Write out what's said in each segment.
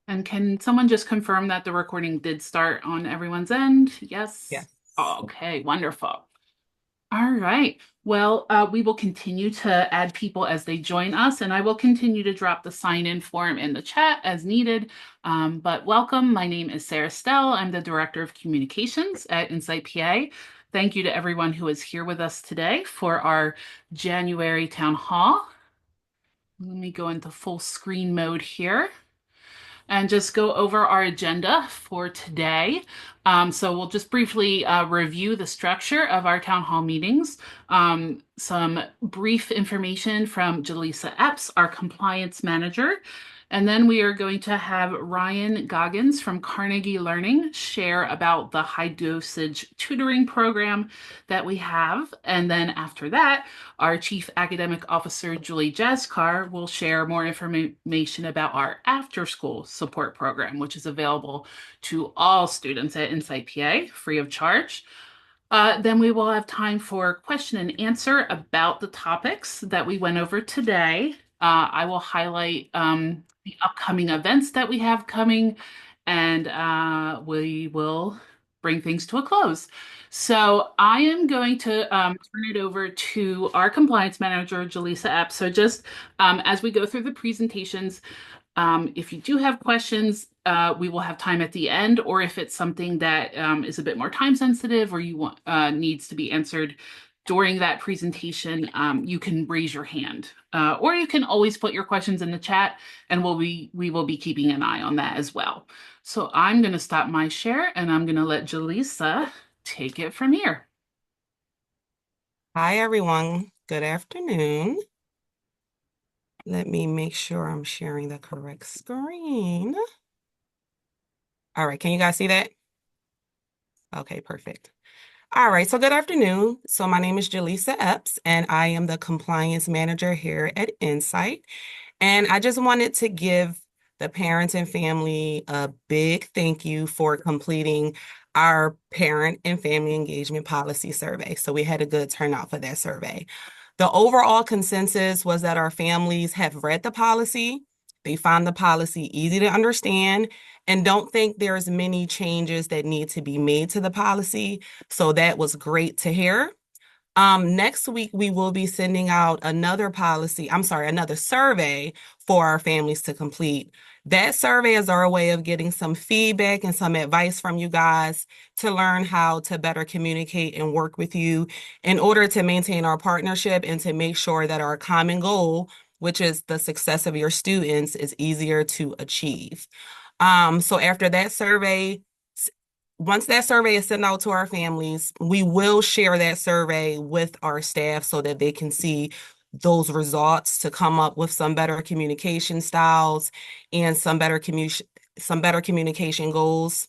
And can someone just confirm that the recording did start on everyone's end? Yes. Yes. Okay, wonderful. All right. Well, we will continue to add people as they join us, and I will continue to drop the sign-in form in the chat as needed. But welcome. My name is Sarah Stell. I'm the Director of Communications at Insight PA. Thank you to everyone who is here with us today for our January Town Hall. Let me go into full screen mode here and just go over our agenda for today. So we'll just briefly review the structure of our town hall meetings, some brief information from Jaleesa Epps, our compliance manager. And then we are going to have Ryan Goggins from Carnegie Learning share about the high dosage tutoring program that we have. And then after that, our Chief Academic Officer, Julie Jaskar, will share more information about our after school support program, which is available to all students at Insight PA free of charge. Then we will have time for question and answer about the topics that we went over today. I will highlight the upcoming events that we have coming, and we will bring things to a close. So I am going to turn it over to our compliance manager, Jaleesa Epps. So just as we go through the presentations, if you do have questions, we will have time at the end, or if it's something that is a bit more time sensitive or you want needs to be answered during that presentation, you can raise your hand, or you can always put your questions in the chat, and we will be keeping an eye on that as well. So I'm going to stop my share, and I'm going to let Jaleesa take it from here. Hi, everyone. Good afternoon. Let me make sure I'm sharing the correct screen. All right, can you guys see that? Okay, perfect. All right, so good afternoon. So my name is Jaleesa Epps, and I am the compliance manager here at Insight. And I just wanted to give the parents and family a big thank you for completing our parent and family engagement policy survey. So we had a good turnout for that survey. The overall consensus was that our families have read the policy, they found the policy easy to understand, and don't think there's many changes that need to be made to the policy. So that was great to hear. Next week, we will be sending out another survey for our families to complete. That survey is our way of getting some feedback and some advice from you guys to learn how to better communicate and work with you in order to maintain our partnership and to make sure that our common goal, which is the success of your students, is easier to achieve. So after that survey, once that survey is sent out to our families, we will share that survey with our staff so that they can see those results to come up with some better communication styles and some better communication goals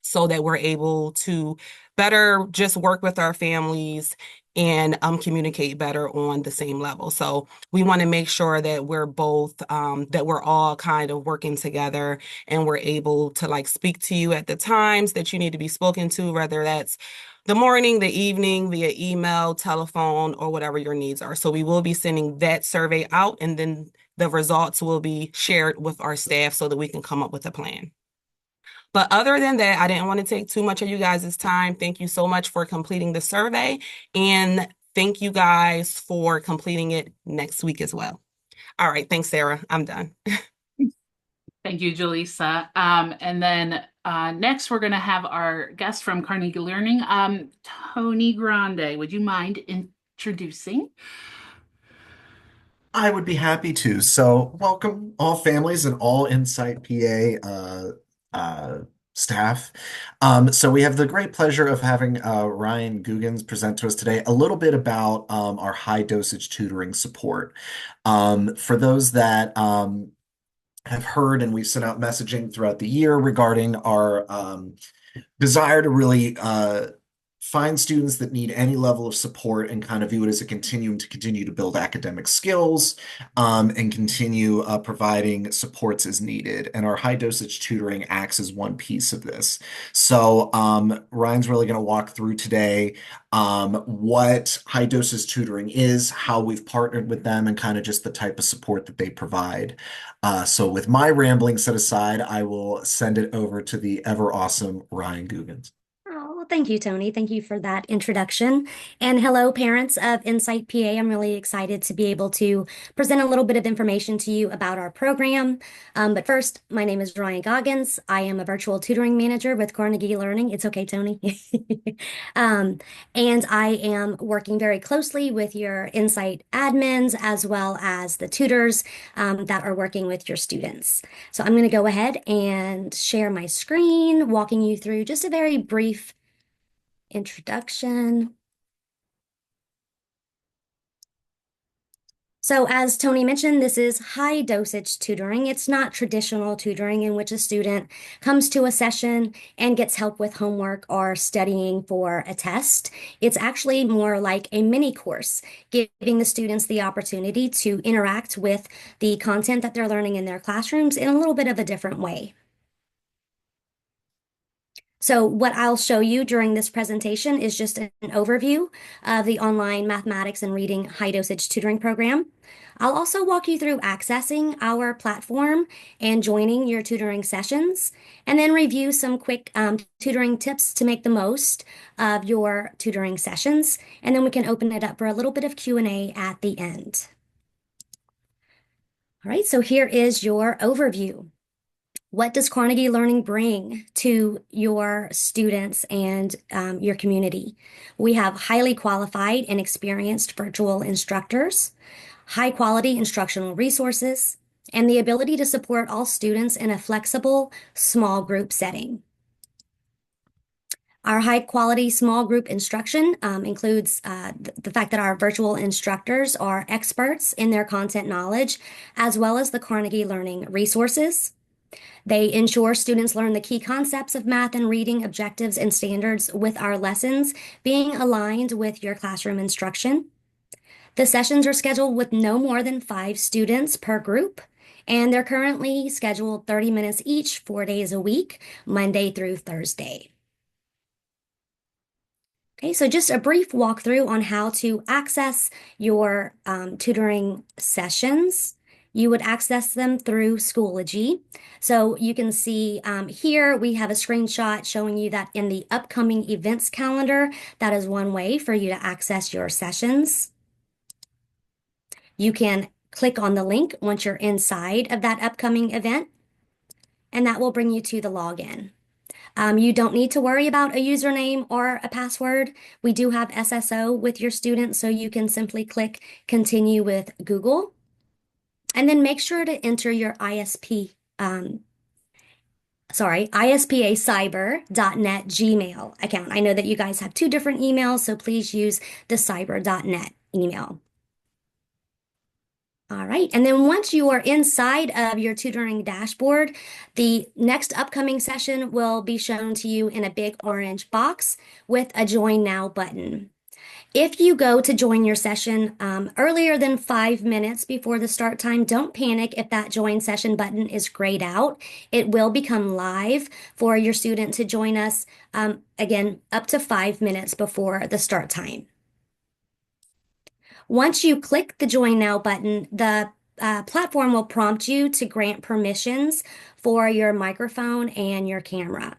so that we're able to better just work with our families and communicate better on the same level. So we want to make sure that that we're all kind of working together and we're able to like speak to you at the times that you need to be spoken to, whether that's the morning, the evening, via email, telephone, or whatever your needs are. So we will be sending that survey out, and then the results will be shared with our staff so that we can come up with a plan. But other than that, I didn't want to take too much of you guys' time. Thank you so much for completing the survey. And thank you guys for completing it next week as well. All right. Thanks, Sarah. I'm done. Thank you, Jaleesa. And then next, we're going to have our guest from Carnegie Learning, Tony Grande. Would you mind introducing? I would be happy to. So, welcome all families and all Insight PA staff. So, we have the great pleasure of having Ryan Googans present to us today a little bit about our high dosage tutoring support. For those that have heard, and we've sent out messaging throughout the year regarding our desire to really find students that need any level of support and kind of view it as a continuum to continue to build academic skills, and continue providing supports as needed. And our high dosage tutoring acts as one piece of this. So Ryan's really going to walk through today what high dosage tutoring is, how we've partnered with them, and kind of just the type of support that they provide. So with my rambling set aside, I will send it over to the ever awesome Ryan Googans. Oh, well, thank you, Tony. Thank you for that introduction. And hello, parents of Insight PA. I'm really excited to be able to present a little bit of information to you about our program. But first, my name is Ryan Goggins. I am a virtual tutoring manager with Carnegie Learning. It's okay, Tony. And I am working very closely with your Insight admins as well as the tutors that are working with your students. So I'm going to go ahead and share my screen, walking you through just a very brief introduction. So as Tony mentioned, this is high dosage tutoring. It's not traditional tutoring in which a student comes to a session and gets help with homework or studying for a test. It's actually more like a mini course, giving the students the opportunity to interact with the content that they're learning in their classrooms in a little bit of a different way. So what I'll show you during this presentation is just an overview of the online mathematics and reading high dosage tutoring program. I'll also walk you through accessing our platform and joining your tutoring sessions, and then review some quick tutoring tips to make the most of your tutoring sessions. And then we can open it up for a little bit of Q&A at the end. All right, so here is your overview. What does Carnegie Learning bring to your students and your community? We have highly qualified and experienced virtual instructors, high quality instructional resources, and the ability to support all students in a flexible small group setting. Our high quality small group instruction includes the fact that our virtual instructors are experts in their content knowledge, as well as the Carnegie Learning resources. They ensure students learn the key concepts of math and reading objectives and standards, with our lessons being aligned with your classroom instruction. The sessions are scheduled with no more than 5 students per group, and they're currently scheduled 30 minutes each, 4 days a week, Monday through Thursday. Okay, so just a brief walkthrough on how to access your tutoring sessions. You would access them through Schoology. So you can see here we have a screenshot showing you that in the upcoming events calendar, that is one way for you to access your sessions. You can click on the link once you're inside of that upcoming event, and that will bring you to the login. You don't need to worry about a username or a password. We do have SSO with your students, so you can simply click continue with Google. And then make sure to enter your ispacyber.net Gmail account. I know that you guys have 2 different emails, so please use the cyber.net email. All right, and then once you are inside of your tutoring dashboard, the next upcoming session will be shown to you in a big orange box with a Join Now button. If you go to join your session earlier than 5 minutes before the start time, don't panic if that join session button is grayed out. It will become live for your student to join us, again, up to 5 minutes before the start time. Once you click the Join Now button, the platform will prompt you to grant permissions for your microphone and your camera.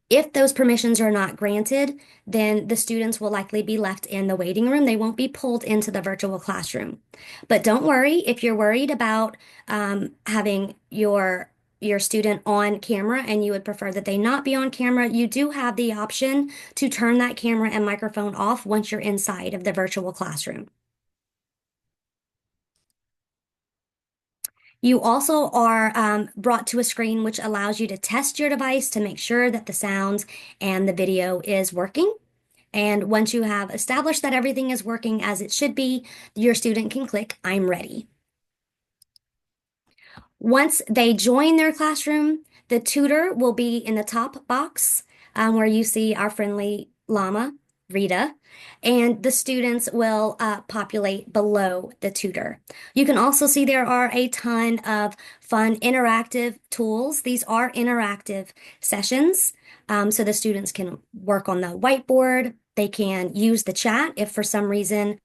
If those permissions are not granted, then the students will likely be left in the waiting room. They won't be pulled into the virtual classroom. But don't worry, if you're worried about having your student on camera and you would prefer that they not be on camera, you do have the option to turn that camera and microphone off once you're inside of the virtual classroom. You also are brought to a screen which allows you to test your device to make sure that the sound and the video is working. And once you have established that everything is working as it should be, your student can click I'm ready. Once they join their classroom, the tutor will be in the top box where you see our friendly llama, Rita, and the students will populate below the tutor. You can also see there are a ton of fun interactive tools. These are interactive sessions, so the students can work on the whiteboard. They can use the chat if for some reason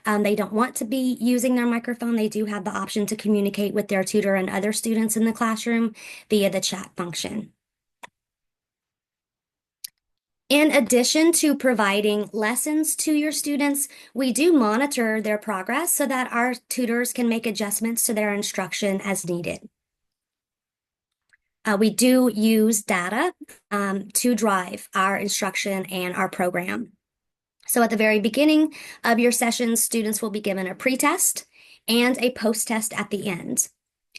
they don't want to be using their microphone. They do have the option to communicate with their tutor and other students in the classroom via the chat function. In addition to providing lessons to your students, we do monitor their progress so that our tutors can make adjustments to their instruction as needed. We do use data to drive our instruction and our program. So at the very beginning of your sessions, students will be given a pre-test and a post-test at the end.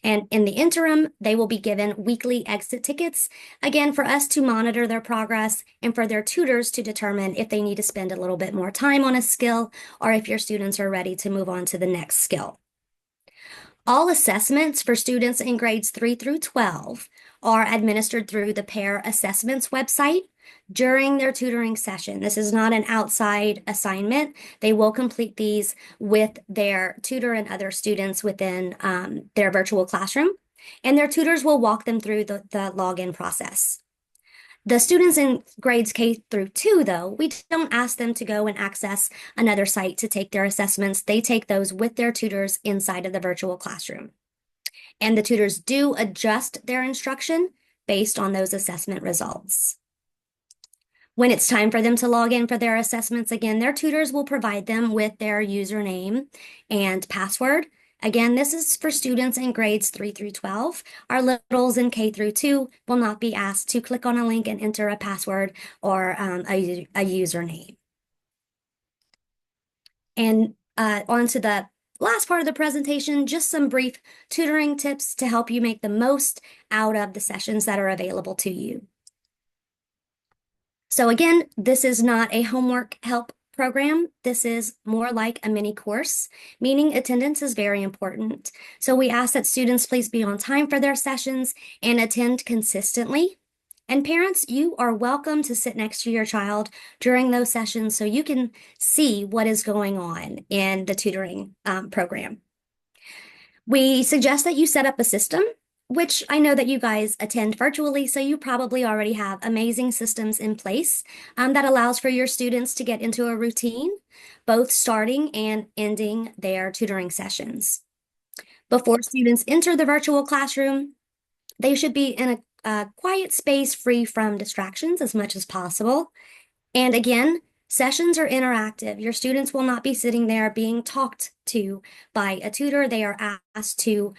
And in the interim, they will be given weekly exit tickets, again, for us to monitor their progress and for their tutors to determine if they need to spend a little bit more time on a skill or if your students are ready to move on to the next skill. All assessments for students in grades 3 through 12 are administered through the Pear Assessments website during their tutoring session. This is not an outside assignment. They will complete these with their tutor and other students within their virtual classroom, and their tutors will walk them through the login process. The students in grades K through 2, though, we don't ask them to go and access another site to take their assessments. They take those with their tutors inside of the virtual classroom. And the tutors do adjust their instruction based on those assessment results. When it's time for them to log in for their assessments, again, their tutors will provide them with their username and password. Again, this is for students in grades 3 through 12. Our littles in K through 2 will not be asked to click on a link and enter a password or a username. And on to the last part of the presentation, just some brief tutoring tips to help you make the most out of the sessions that are available to you. So again, this is not a homework help program. This is more like a mini course, meaning attendance is very important. So we ask that students please be on time for their sessions and attend consistently. And parents, you are welcome to sit next to your child during those sessions so you can see what is going on in the tutoring program. We suggest that you set up a system, which I know that you guys attend virtually, so you probably already have amazing systems in place that allows for your students to get into a routine, both starting and ending their tutoring sessions. Before students enter the virtual classroom, they should be in a quiet space free from distractions as much as possible. And again, sessions are interactive. Your students will not be sitting there being talked to by a tutor. They are asked to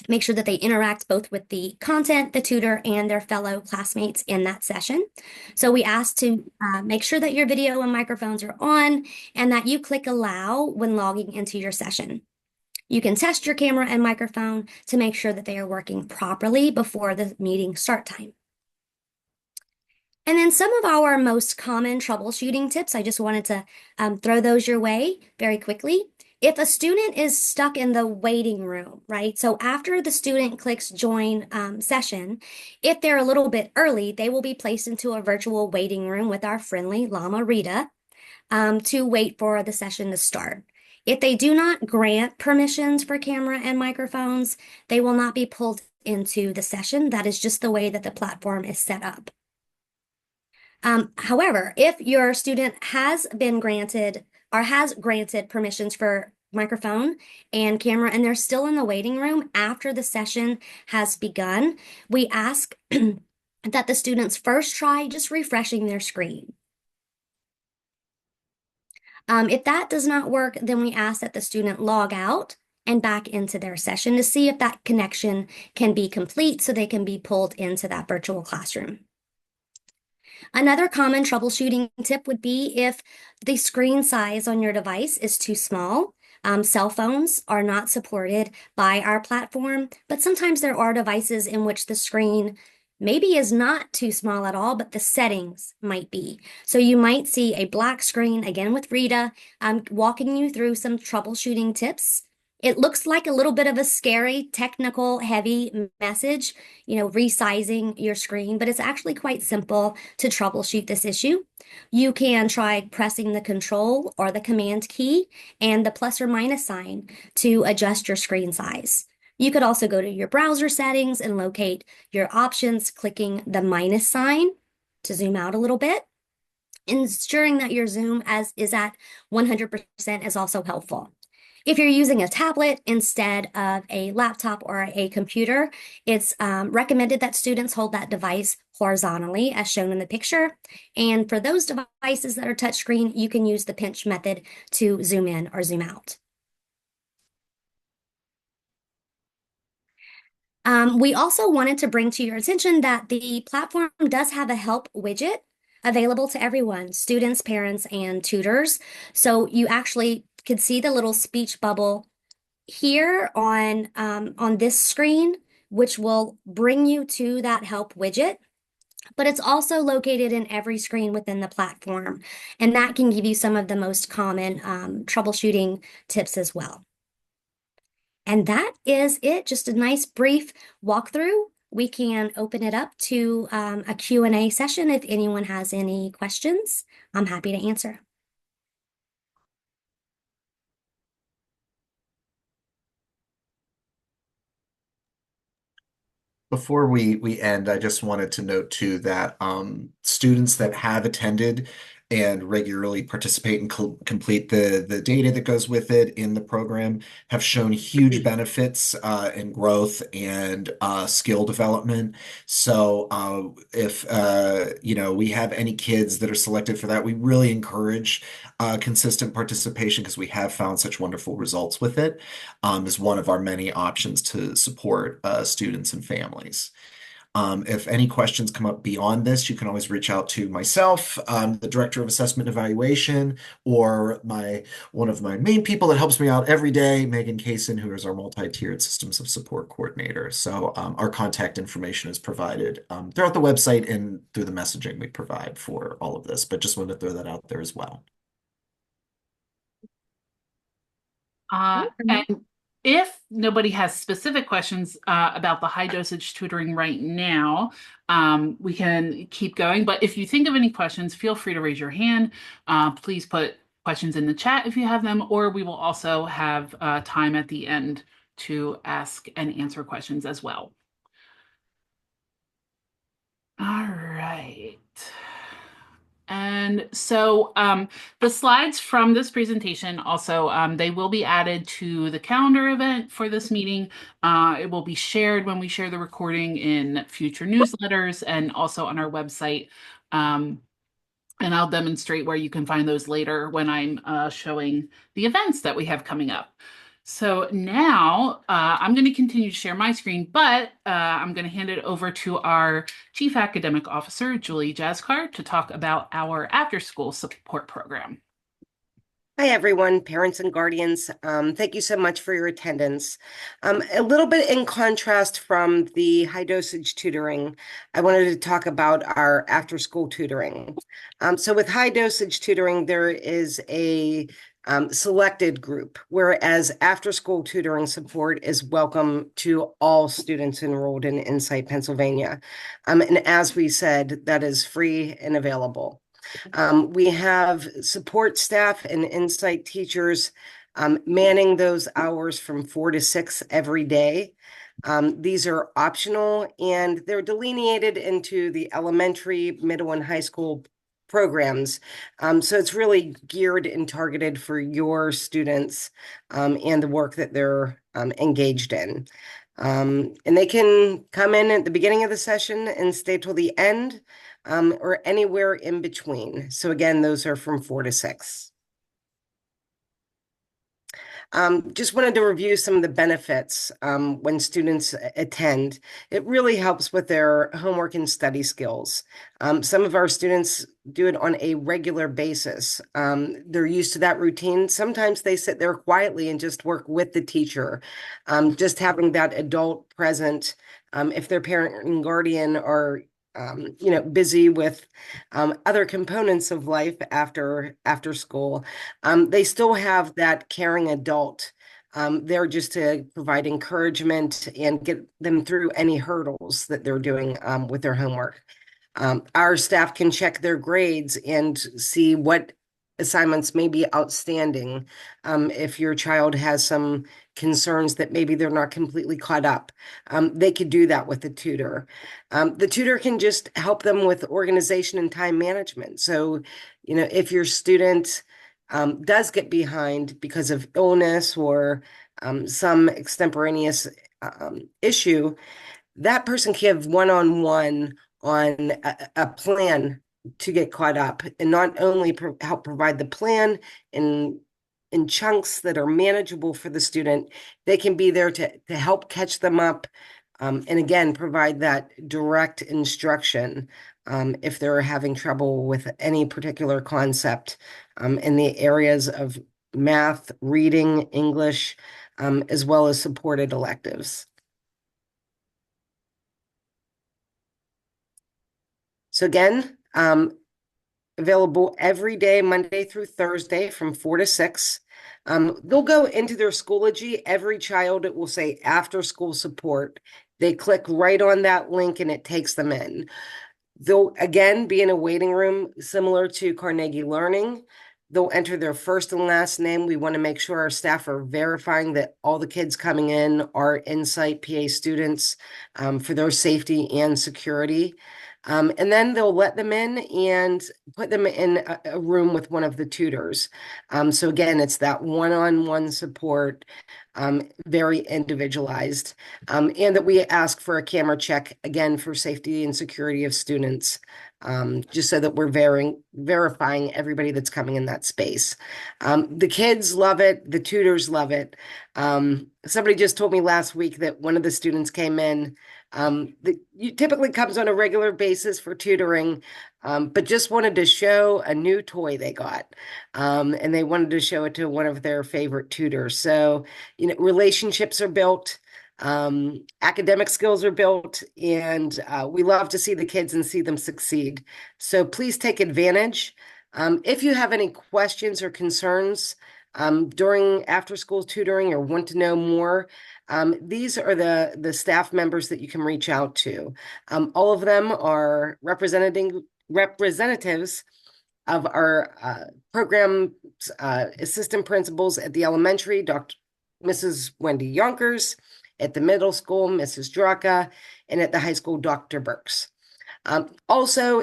make sure that they interact both with the content, the tutor, and their fellow classmates in that session. So we ask to make sure that your video and microphones are on and that you click allow when logging into your session. You can test your camera and microphone to make sure that they are working properly before the meeting start time. And then some of our most common troubleshooting tips, I just wanted to throw those your way very quickly. If a student is stuck in the waiting room, right? So after the student clicks join session, if they're a little bit early, they will be placed into a virtual waiting room with our friendly llama Rita to wait for the session to start. If they do not grant permissions for camera and microphones, they will not be pulled into the session. That is just the way that the platform is set up. However, if your student has been granted or has granted permissions for microphone and camera and they're still in the waiting room after the session has begun, we ask that the students first try just refreshing their screen. If that does not work, then we ask that the student log out and back into their session to see if that connection can be complete so they can be pulled into that virtual classroom. Another common troubleshooting tip would be if the screen size on your device is too small. Cell phones are not supported by our platform, but sometimes there are devices in which the screen maybe is not too small at all, but the settings might be. So you might see a black screen, again with Rita, walking you through some troubleshooting tips It looks like a little bit of a scary, technical, heavy message, resizing your screen, but it's actually quite simple to troubleshoot this issue. You can try pressing the control or the command key and the plus or minus sign to adjust your screen size. You could also go to your browser settings and locate your options, clicking the minus sign to zoom out a little bit. Ensuring that your zoom is at 100% is also helpful. If you're using a tablet instead of a laptop or a computer, it's recommended that students hold that device horizontally as shown in the picture. And for those devices that are touchscreen, you can use the pinch method to zoom in or zoom out. We also wanted to bring to your attention that the platform does have a help widget available to everyone, students, parents, and tutors. So you actually could see the little speech bubble here on this screen, which will bring you to that help widget. But it's also located in every screen within the platform, and that can give you some of the most common troubleshooting tips as well. And that is it, just a nice brief walkthrough. We can open it up to a Q&A session if anyone has any questions. I'm happy to answer. Before we end, I just wanted to note too that students that have attended and regularly participate and complete the data that goes with it in the program have shown huge benefits in growth and skill development. So if we have any kids that are selected for that, we really encourage consistent participation because we have found such wonderful results with it as one of our many options to support students and families. If any questions come up beyond this, you can always reach out to myself, the Director of Assessment and Evaluation, or one of my main people that helps me out every day, Megan Kaysen, who is our multi-tiered Systems of Support Coordinator. So our contact information is provided throughout the website and through the messaging we provide for all of this, but just wanted to throw that out there as well. And if nobody has specific questions about the high dosage tutoring right now, we can keep going. But if you think of any questions, feel free to raise your hand. Please put questions in the chat if you have them, or we will also have time at the end to ask and answer questions as well. All right. And so the slides from this presentation also, they will be added to the calendar event for this meeting. It will be shared when we share the recording in future newsletters and also on our website. And I'll demonstrate where you can find those later when I'm showing the events that we have coming up. So now I'm going to continue to share my screen, but I'm going to hand it over to our Chief Academic Officer, Julie Jaskar, to talk about our after-school support program. Hi, everyone, parents and guardians. Thank you so much for your attendance. A little bit in contrast from the high dosage tutoring, I wanted to talk about our after-school tutoring. So with high dosage tutoring, there is a selected group, whereas after-school tutoring support is welcome to all students enrolled in Insight Pennsylvania. And as we said, that is free and available. We have support staff and Insight teachers manning those hours from 4 to 6 every day. These are optional and they're delineated into the elementary, middle, and high school programs. So it's really geared and targeted for your students and the work that they're engaged in. And they can come in at the beginning of the session and stay till the end, or anywhere in between. So again, those are from 4 to 6. Just wanted to review some of the benefits when students attend. It really helps with their homework and study skills. Some of our students do it on a regular basis. They're used to that routine. Sometimes they sit there quietly and just work with the teacher. Just having that adult present, if their parent and guardian are busy with other components of life after school, they still have that caring adult They're just to provide encouragement and get them through any hurdles that they're doing with their homework. Our staff can check their grades and see what assignments may be outstanding. If your child has some concerns that maybe they're not completely caught up, they could do that with the tutor. The tutor can just help them with organization and time management. So, if your student does get behind because of illness or some extemporaneous issue, that person can have one-on-one on a plan to get caught up, and not only help provide the plan in chunks that are manageable for the student, they can be there to help catch them up, and again, provide that direct instruction if they're having trouble with any particular concept in the areas of math, reading, English, as well as supported electives. So again, available every day, Monday through Thursday from 4 to 6. They'll go into their Schoology. Every child, it will say after school support. They click right on that link and it takes them in. They'll again be in a waiting room similar to Carnegie Learning. They'll enter their first and last name. We want to make sure our staff are verifying that all the kids coming in are Insight PA students for their safety and security. And then they'll let them in and put them in a room with one of the tutors. So again, it's that one-on-one support, very individualized, and that we ask for a camera check, again, for safety and security of students, just so that we're verifying everybody that's coming in that space. The kids love it. The tutors love it. Somebody just told me last week that one of the students came in that typically comes on a regular basis for tutoring, but just wanted to show a new toy they got. And they wanted to show it to one of their favorite tutors. So, relationships are built, academic skills are built, and we love to see the kids and see them succeed. So please take advantage. If you have any questions or concerns during after-school tutoring or want to know more, these are the staff members that you can reach out to. All of them are representatives of our program assistant principals at the elementary, Mrs. Wendy Yonkers, at the middle school, Mrs. Draka, and at the high school, Dr. Burks. Also,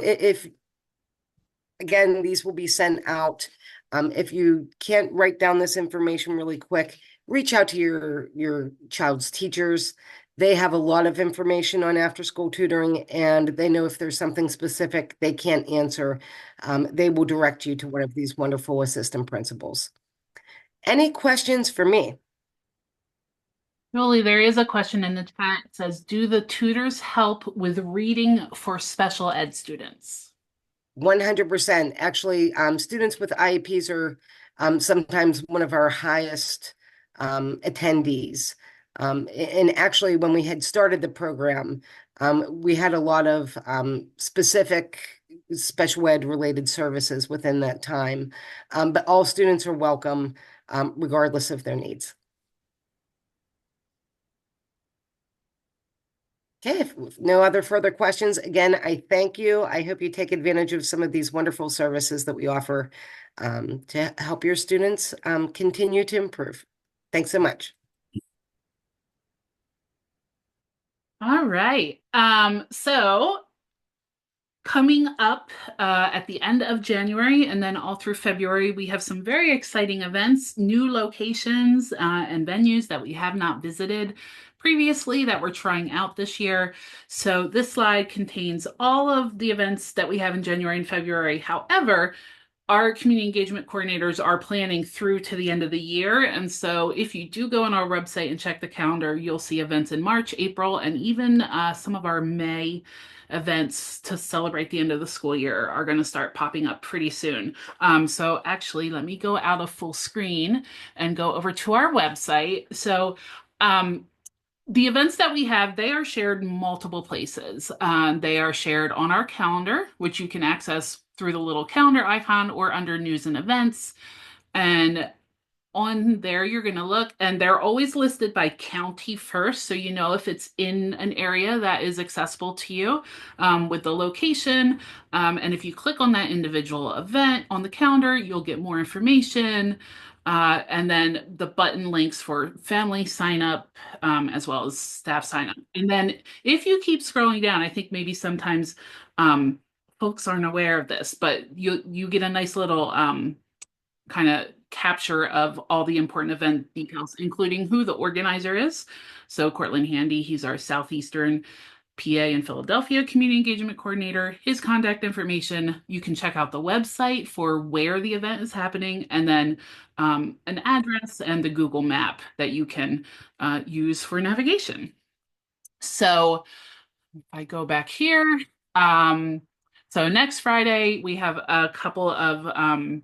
again, these will be sent out. If you can't write down this information really quick, reach out to your child's teachers. They have a lot of information on after-school tutoring, and they know if there's something specific they can't answer, they will direct you to one of these wonderful assistant principals. Any questions for me? Julie, there is a question in the chat. It says, do the tutors help with reading for special ed students? 100%. Actually, students with IEPs are sometimes one of our highest attendees. And actually, when we had started the program, we had a lot of specific special ed related services within that time. But all students are welcome, regardless of their needs. Okay, if no other further questions, again, I thank you. I hope you take advantage of some of these wonderful services that we offer to help your students continue to improve. Thanks so much. All right. So coming up at the end of January and then all through February, we have some very exciting events, new locations and venues that we have not visited previously that we're trying out this year. So this slide contains all of the events that we have in January and February. However, our community engagement coordinators are planning through to the end of the year. And so if you do go on our website and check the calendar, you'll see events in March, April, and even some of our May events to celebrate the end of the school year are going to start popping up pretty soon. So actually, let me go out of full screen and go over to our website. So the events that we have, they are shared multiple places. They are shared on our calendar, which you can access through the little calendar icon or under news and events. And on there, you're going to look, and they're always listed by county first, so you know if it's in an area that is accessible to you, with the location. And if you click on that individual event on the calendar, you'll get more information. And then the button links for family sign up, as well as staff sign up. And then if you keep scrolling down, I think maybe sometimes folks aren't aware of this, but you get a nice little kind of capture of all the important event details, including who the organizer is. So Cortland Handy, he's our Southeastern PA in Philadelphia Community Engagement Coordinator. His contact information, you can check out the website for where the event is happening, and then an address and the Google map that you can use for navigation. So if I go back here, so next Friday, we have a couple of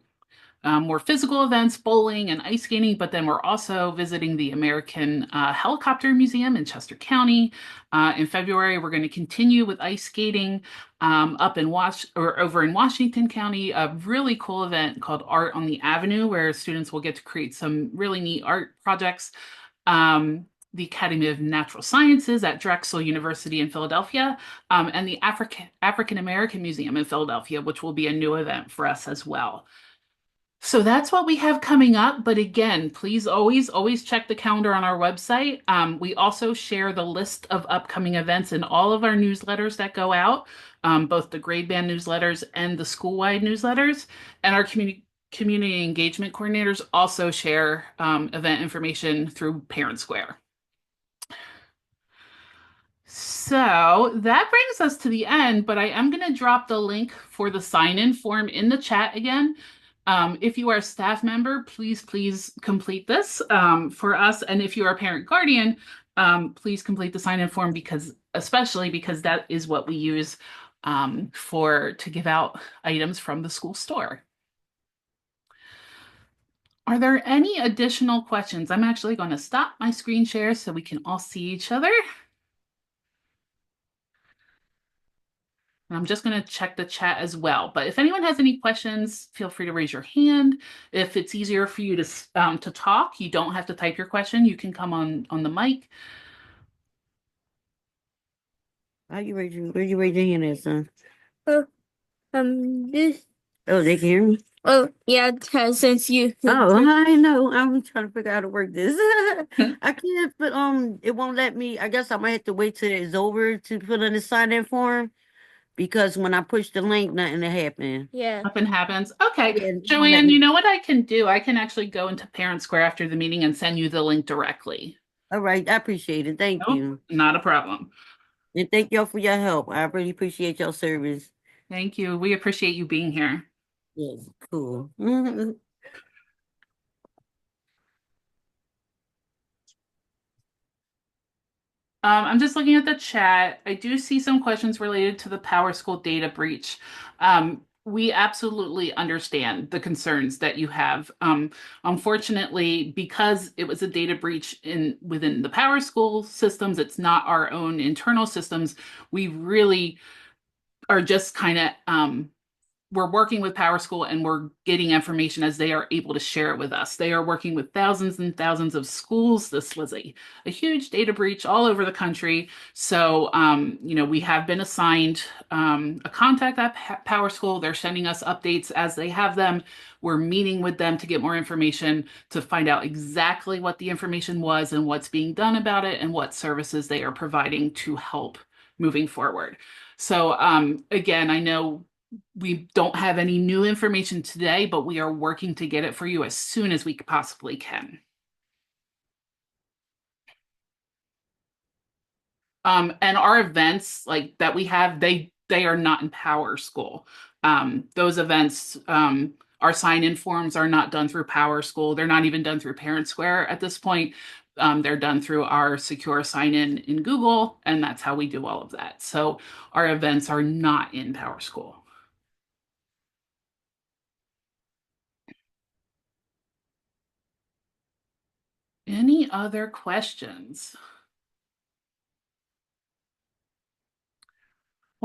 more physical events, bowling and ice skating, but then we're also visiting the American Helicopter Museum in Chester County. In February, we're going to continue with ice skating up in over in Washington County, a really cool event called Art on the Avenue, where students will get to create some really neat art projects. The Academy of Natural Sciences at Drexel University in Philadelphia, and the African American Museum in Philadelphia, which will be a new event for us as well. So that's what we have coming up. But again, please always check the calendar on our website. We also share the list of upcoming events in all of our newsletters that go out, both the grade band newsletters and the school-wide newsletters. And our community engagement coordinators also share event information through Parent Square. So that brings us to the end, but I am going to drop the link for the sign-in form in the chat again. If you are a staff member, please complete this for us. And if you are a parent guardian, please complete the sign-in form, especially because that is what we use to give out items from the school store. Are there any additional questions? I'm actually going to stop my screen share so we can all see each other. And I'm just going to check the chat as well. But if anyone has any questions, feel free to raise your hand. If it's easier for you to talk, you don't have to type your question. You can come on the mic. Where you raise your hand at, son? This. Oh, they can hear me? Oh, yeah, since you. Oh, I know. I'm trying to figure out how to work this. I can't, but it won't let me. I guess I might have to wait till it's over to put in the sign-in form, because when I push the link, nothing happened. Yeah. Nothing happens. Okay, Yeah, Joanne, you know what I can do? I can actually go into Parent Square after the meeting and send you the link directly. All right, I appreciate it. Thank Nope, you. not a problem. And thank y'all for your help. I really appreciate your service. Thank you. We appreciate you being here. Yes, cool. I'm just looking at the chat. I do see some questions related to the PowerSchool data breach. We absolutely understand the concerns that you have. Unfortunately, because it was a data breach within the PowerSchool systems, it's not our own internal systems. We really are just kind of we're working with PowerSchool, and we're getting information as they are able to share it with us. They are working with thousands and thousands of schools. This was a huge data breach all over the country. So, we have been assigned a contact at PowerSchool. They're sending us updates as they have them. We're meeting with them to get more information, to find out exactly what the information was and what's being done about it, and what services they are providing to help moving forward. So, again, I know we don't have any new information today, but we are working to get it for you as soon as we possibly can. And our events like that we have, they are not in PowerSchool. Those events, our sign-in forms are not done through PowerSchool. They're not even done through Parent Square at this point. They're done through our secure sign-in in Google, and that's how we do all of that. So our events are not in PowerSchool. Any other questions?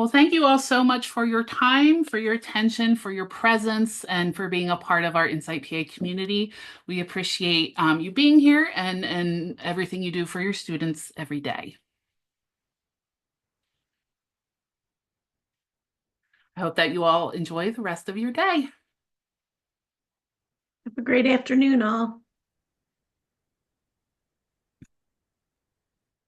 Well, thank you all so much for your time, for your attention, for your presence, and for being a part of our Insight PA community. We appreciate you being here and everything you do for your students every day. I hope that you all enjoy the rest of your day. Have a great afternoon, all.